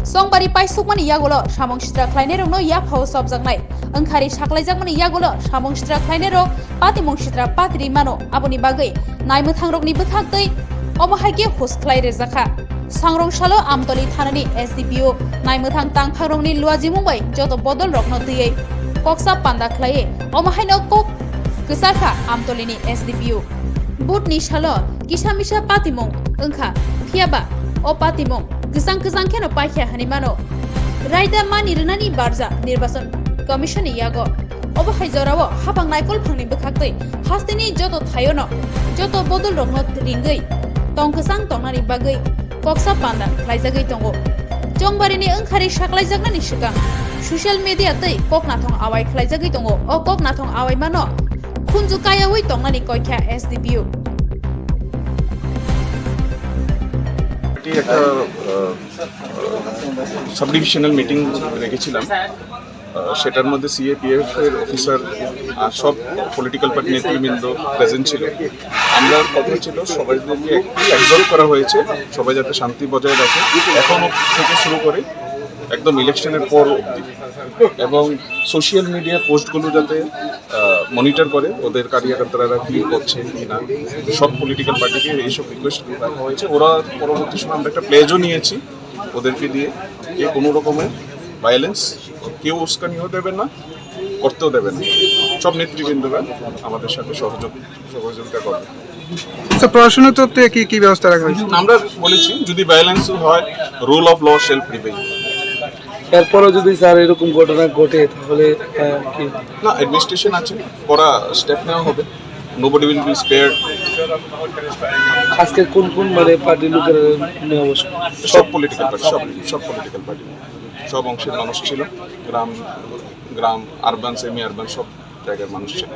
Songbari paisukmani yagolo samong sitra khlainero no yak ho sobjaknai angkhari saklaijakmani yagolo samong sitra khlainero patimong sitra patri mano aboni bagui naimuthangrokni buthaktei omohaike huskhlai rejaka sangrong Salo amtoli thanani SDPO naimuthang tangphangrokni luajimungbai joto Bodolno tiyei Kokchap Panda khlaie omohaino kok kusarkha amtolini SDPO Butni Salo kisamisa patimong angkha phiaba o patimong Kwchang keno paikha hanimano raida mani rinani barja nirbachan commission yago obahai jorao habang naikol phangni bukhaktei hastini joto thayono joto Bodolno ringei Tong Kwchang tongnani bagui Kokchap Panda khlaijagui tongo Jongbarini angkhari saklaijaknani sigang social media tei koknathong awai khlaijagui tongo o koknathong awai mano khunju kayawi tongnani koikha SDPO একটা sub divisional meeting রেখেছিলাম সেটার মধ্যে CAPF এর officer আর সব political party নেতৃবৃন্দ present ছিল আমরা কথা ছিল সবাইকে একজোট করা হয়েছে সবাই যাতে শান্তি বজায় রাখে এখন থেকে শুরু করে একদম ইলেকশনের পর অবধি এবং সোশ্যাল মিডিয়া পোস্টগুলো যাতে মনিটর করে ওদের কার্যকর্তারা কি করছে কি না সব পলিটিক্যাল পার্টিকে এইসব রিকোয়েস্ট রাখা হয়েছে ওরা পরবর্তী সময় আমরা একটা প্লেজও নিয়েছি ওদেরকে দিয়ে কে কোনো রকমের ভায়োলেন্স কেউ উস্কানিও দেবে না করতেও দেবে না সব নেতৃবৃন্দরা আমাদের সাথে সহযোগিতা করবে প্রশাসনের তরফ থেকে কি ব্যবস্থা রাখা হয়েছে আমরা বলেছি যদি ভায়োলেন্স হয় rule of law shall prevail এরপরও যদি স্যার এরকম ঘটনা ঘটে তাহলে কি না অ্যাডমিনিস্ট্রেশন আছে করা স্টেপ নেওয়া হবে নোবডি উইল বি স্পেয়ার্ড আজকে কোন কোন মানে পার্টির লোকের নেওয়া অবশ্য সব পলিটিক্যাল পার্টি সব পলিটিক্যাল পার্টি সব অংশের মানুষ ছিল গ্রাম আরবান সেমি আরবান সব জায়গার মানুষ ছিল